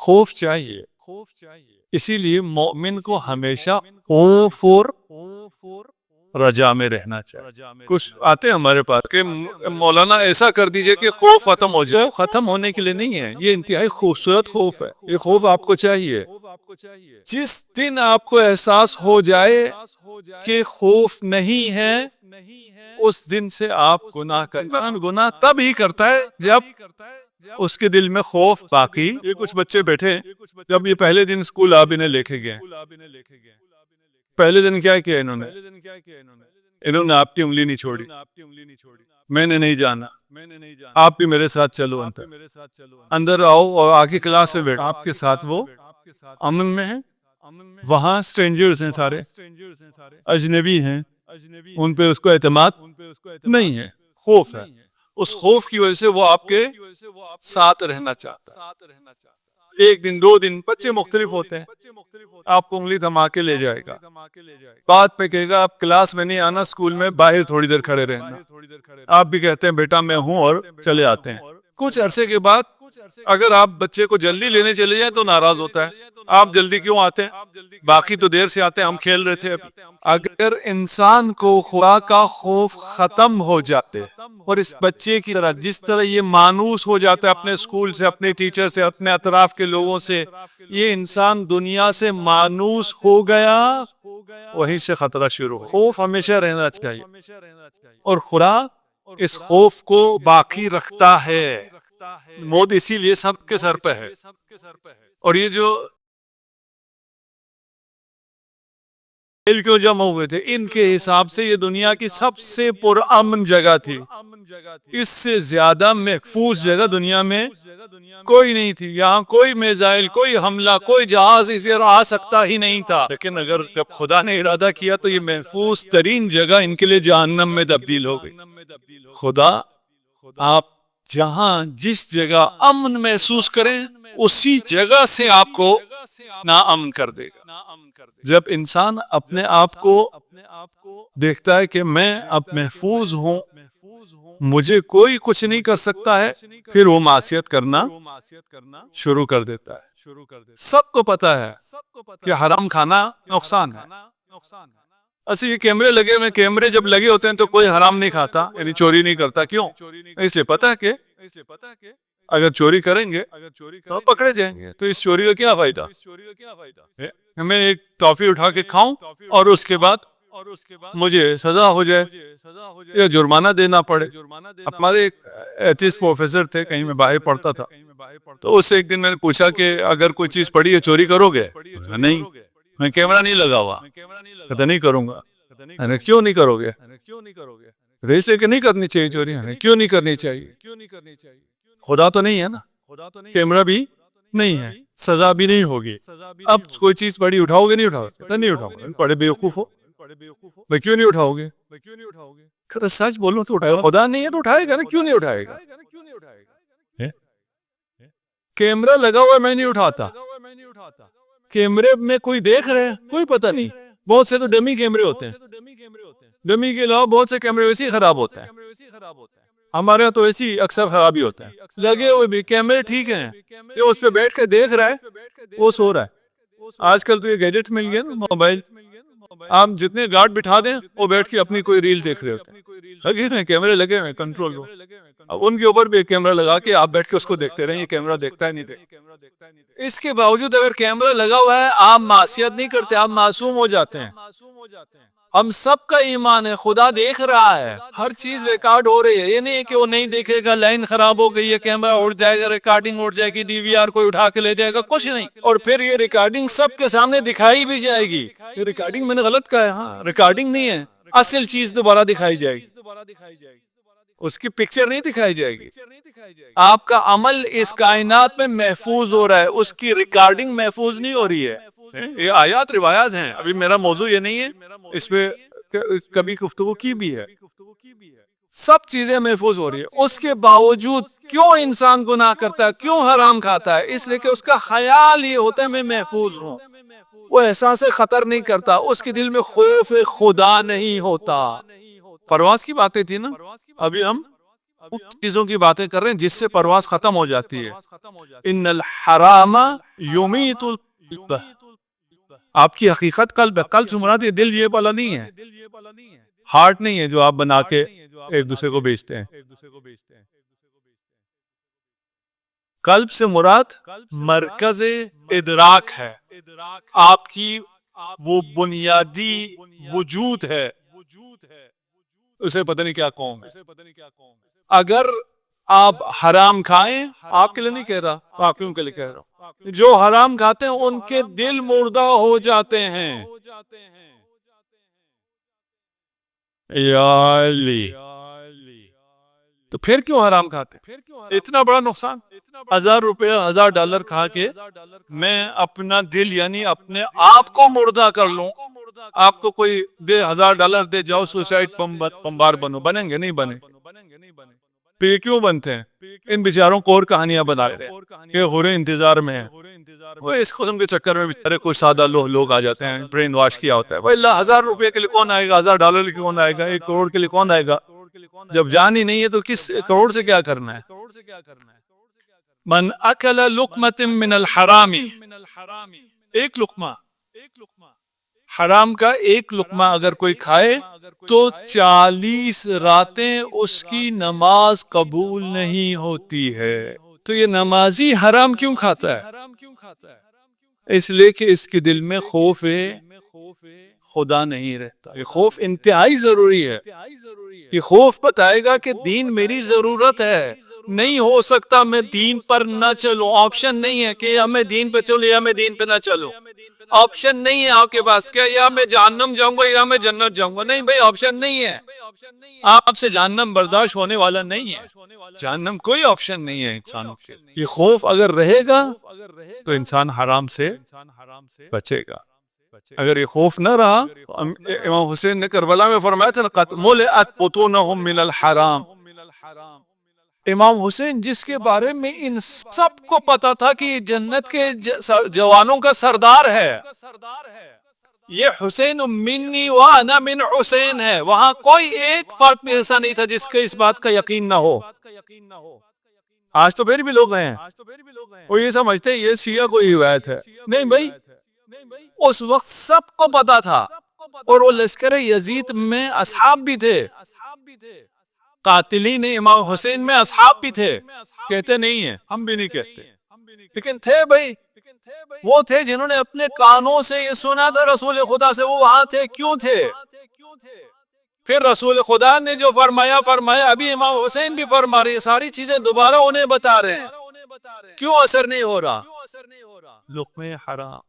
خوف چاہیے، اسی لیے مومن کو ہمیشہ خوف اور رجا میں رہنا چاہیے۔ کچھ آتے ہیں ہمارے پاس کہ مولانا ایسا کر دیجئے کہ خوف ختم ہو جائے، ختم ہونے کے لیے نہیں ہے، یہ انتہائی خوبصورت خوف ہے، یہ خوف آپ کو چاہیے۔ جس دن آپ کو احساس ہو جائے کہ خوف نہیں ہے، اس دن سے آپ گناہ کا انسان گناہ تب ہی کرتا ہے جب اس کے دل میں خوف باقی۔ یہ کچھ بچے بیٹھے، جب یہ پہلے دن اسکول آپ انہیں لے کے گئے، پہلے دن کیا کیا انہوں نے آپ کی انگلی نہیں چھوڑی، میں نے نہیں جانا، آپ بھی میرے ساتھ چلو، اندر آؤ اور آگے کلاس میں بیٹھو، آپ کے ساتھ وہ امن میں ہیں۔ وہاں سٹرینجرز ہیں، سارے اجنبی ہیں، ان پہ اس کو اعتماد نہیں ہے، خوف ہے۔ اس خوف کی وجہ سے وہ آپ کے ساتھ رہنا چاہتا ہے۔ ایک دن، دو دن، بچے مختلف ہوتے ہیں، آپ کو انگلی تھما کے لے جائے گا، بات پہ کہے گا آپ کلاس میں نہیں آنا، اسکول میں باہر تھوڑی دیر کھڑے رہنا، آپ بھی کہتے ہیں بیٹا میں ہوں، اور چلے آتے ہیں۔ کچھ عرصے کے بعد اگر آپ بچے کو جلدی لینے چلے جائیں تو ناراض ہوتا ہے، آپ جلدی کیوں آتے ہیں، باقی تو دیر سے آتے ہیں، ہم کھیل رہے تھے ابھی۔ اگر انسان کو خدا کا خوف ختم ہو جاتے اور اس بچے کی طرح جس طرح یہ مانوس ہو جاتا ہے اپنے اسکول سے، اپنے ٹیچر سے، اپنے اطراف کے لوگوں سے، یہ انسان دنیا سے مانوس ہو گیا، وہیں سے خطرہ شروع ہو۔ خوف ہمیشہ رہنا چاہیے، اور خدا اس خوف کو باقی رکھتا ہے۔ موت اسی لیے سب کے سر پہ ہے، اور یہ جو کیوں جمع ہوئے تھے، ان کے حساب سے یہ دنیا کی سب سے پرامن جگہ تھی، اس سے زیادہ محفوظ جگہ دنیا میں کوئی نہیں تھی۔ یہاں کوئی میزائل، کوئی حملہ، کوئی جہاز اس طرح آ سکتا ہی نہیں تھا، لیکن اگر جب خدا نے ارادہ کیا تو یہ محفوظ ترین جگہ ان کے لیے جہنم میں تبدیل ہو گئی۔ خدا آپ جہاں جس جگہ امن محسوس کریں، اسی جگہ سے آپ کو ناامن کر دے گا۔ جب انسان اپنے آپ کو دیکھتا ہے کہ میں اب محفوظ ہوں، مجھے کوئی کچھ نہیں کر سکتا ہے، پھر وہ معصیت کرنا شروع کر دیتا ہے۔ سب کو پتا ہے کہ حرام کھانا نقصان ہے۔ اچھا یہ کیمرے لگے ہوئے، کیمرے جب لگے ہوتے ہیں تو کوئی حرام نہیں کھاتا، یعنی چوری نہیں کرتا، کیوں؟ اسے پتا کہ اگر چوری کریں گے تو پکڑے جائیں گے، تو اس چوری کا کیا فائدہ؟ میں ایک ٹافی اٹھا کے کھاؤں اور اس کے بعد مجھے سزا ہو جائے یا جرمانہ دینا پڑے۔ ہمارے ایک ایتھسٹ پروفیسر تھے، کہیں میں باہر پڑھتا تھا، تو اس سے ایک دن میں نے پوچھا کہ اگر کوئی چیز پڑی ہے چوری کرو گے؟ نہیں، میں کیمرہ نہیں لگا ہوا، کہتا نہیں کروں گا۔ کیوں نہیں کرو گے؟ ریس لے کے نہیں کرنی چاہیے چوری، کیوں نہیں کرنی چاہیے؟ خدا تو نہیں ہے نا، کیمرہ بھی نہیں ہے، سزا بھی نہیں ہوگی۔ اب کوئی چیز بڑی اٹھاؤ گے نہیں اٹھاؤ گے؟ نہیں اٹھاؤ گے، بڑے بیوقوف ہو، میں کیوں نہیں اٹھاؤ گے؟ سچ بولو تو اٹھائے گا، خدا نہیں ہے تو اٹھائے گا نا، کیوں نہیں اٹھائے گا؟ کیمرہ لگا ہوا میں نہیں اٹھاتا، کیمرے میں کوئی دیکھ رہے، کوئی پتہ نہیں، بہت سے تو ڈمی کیمرے ہوتے ہیں، ڈمی کے علاوہ بہت سے کیمرے ویسے ہی خراب ہوتے ہیں، ہمارے یہاں تو ویسے ہی اکثر خرابی ہوتے ہیں۔ لگے ہوئے بھی کیمرے ٹھیک ہیں، یہ اس پہ بیٹھ کے دیکھ رہا ہے، وہ سو رہا ہے۔ آج کل تو یہ گیجٹ مل گیا نا، موبائل، آپ جتنے گارڈ بٹھا دیں وہ بیٹھ کے اپنی کوئی ریل دیکھ رہے ہوتے ہیں، لگے ہوئے کیمرے لگے ہوئے کنٹرول روم، اب ان کے اوپر بھی ایک کیمرہ لگا کے آپ بیٹھ کے اس کو دیکھتے رہیں، یہ کیمرہ دیکھتا ہے نہیں دیکھتا۔ اس کے باوجود اگر کیمرہ لگا ہوا ہے، آپ معصیت نہیں کرتے، آپ معصوم ہو جاتے ہیں۔ ہم سب کا ایمان ہے خدا دیکھ رہا ہے، ہر چیز ریکارڈ ہو رہی ہے، یہ نہیں کہ وہ نہیں دیکھے گا، لائن خراب ہو گئی ہے، کیمرہ اڑ جائے گا، ریکارڈنگ اڑ جائے گی، ڈی وی آر کوئی اٹھا کے لے جائے گا، کچھ نہیں، اور پھر یہ ریکارڈنگ سب کے سامنے دکھائی بھی جائے گی۔ یہ ریکارڈنگ میں نے غلط کہا ہے، ہاں ریکارڈنگ نہیں ہے، اصل چیز دوبارہ دکھائی جائے گی، اس کی پکچر نہیں دکھائی جائے گی۔ آپ کا عمل اس کائنات میں محفوظ ہو رہا ہے، اس کی ریکارڈنگ محفوظ نہیں ہو رہی ہے۔ یہ آیات روایات ہیں، ابھی میرا موضوع یہ نہیں ہے، اس پہ کبھی گفتگو کی بھی ہے۔ سب چیزیں محفوظ ہو رہی ہے، اس کے باوجود کیوں انسان گناہ کرتا ہے، کیوں حرام کھاتا ہے؟ اس لیے کہ اس کا خیال یہ ہوتا ہے میں محفوظ ہوں، وہ احساس خطر نہیں کرتا، اس کے دل میں خوف خدا نہیں ہوتا۔ پرواز کی باتیں تھی نا، ابھی ہم ان چیزوں کی باتیں کر رہے ہیں جس سے پرواز ختم ہو جاتی ہے. ان الحرام یمیت القلب. آپ کی حقیقت قلب ہے. قلب سے مراد یہ دل یہ والا نہیں ہے، ہارٹ نہیں ہے جو آپ بنا کے ایک دوسرے کو بیچتے ہیں. قلب سے مراد مرکز ادراک ہے، آپ کی وہ بنیادی وجود ہے، اسے پتہ نہیں کیا قوم ہے. اگر آپ حرام کھائیں، آپ کے لیے نہیں کہہ رہا، باقیوں کے لیے کہہ رہا ہوں، جو حرام کھاتے ہیں ان کے دل مردہ ہو جاتے ہیں. یا علی، تو پھر کیوں حرام کھاتے ہیں؟ اتنا بڑا نقصان. 1000 روپے $1000 کھا کے میں اپنا دل یعنی اپنے آپ کو مردہ کر لوں. آپ کو کوئی دے $1000 دے، جاؤ سوسائڈ بمبار بنو، بنیں گے نہیں بنے. پھر یہ کیوں بنتے ہیں؟ ان بیچاروں کو اور کہانیاں بناتے ہیں کہ ہورے انتظار میں ہیں. وہ اس قسم کے چکر میں بیچارے کچھ سادہ لوگ آ جاتے ہیں، برین واش کیا ہوتا ہے. وہ اللہ 1000 روپے کے لیے کون آئے گا، $1000 کے لیے کون آئے گا، 1 کروڑ کے لیے کون آئے گا؟ جب جان ہی نہیں ہے تو کس کروڑ سے کیا کرنا ہے؟ من اکل لقمۃ من الحرام، ایک لقمہ حرام کا، ایک لقمہ اگر کوئی کھائے تو 40 راتیں اس کی نماز قبول نہیں ہوتی ہے. تو یہ نمازی حرام کیوں کھاتا ہے؟ اس لیے کہ اس کے دل میں خوف خدا نہیں رہتا. یہ خوف انتہائی ضروری ہے. یہ خوف بتائے گا کہ دین میری ضرورت ہے، نہیں ہو سکتا میں دین پر نہ چلوں. آپشن نہیں ہے کہ یا میں دین پہ چلوں یا میں دین پہ نہ چلوں. آپشن نہیں ہے آپ کے پاس کہ یا میں جہنم جاؤں گا یا میں جنت جاؤں گا. نہیں بھائی، آپشن نہیں ہے. آپ سے جہنم برداشت ہونے والا نہیں ہے. جہنم کوئی آپشن نہیں ہے انسانوں کے. یہ خوف اگر رہے گا تو انسان حرام سے بچے گا. اگر یہ خوف نہ رہا، امام حسین نے کربلا میں فرمایا تھا قد ملئت بطونہم من الحرام. امام حسین جس کے بارے میں ان سب کو پتا تھا کہ یہ جنت کے جوانوں کا سردار ہے، یہ حسین منی وانا من حسین ہے. وہاں کوئی ایک فرد بھی ایسا نہیں تھا جس کے اس بات کا یقین نہ ہو. آج تو پھر بھی لوگ ہیں وہ یہ سمجھتے ہیں یہ شیعہ کوئی روایت ہے. نہیں بھائی، اس وقت سب کو پتا تھا. اور وہ لشکر یزید میں اصحاب بھی تھے، قاتلین امام حسین میں اصحاب بھی تھے. کہتے نہیں ہیں، ہم بھی نہیں کہتے، لیکن تھے بھائی. وہ تھے جنہوں نے اپنے کانوں سے یہ سنا تھا رسول خدا سے. وہ وہاں تھے. کیوں تھے؟ پھر رسول خدا نے جو فرمایا، ابھی امام حسین بھی فرما رہے ہیں. ساری چیزیں دوبارہ انہیں بتا رہے ہیں. کیوں اثر نہیں ہو رہا؟ لقمہ حرام.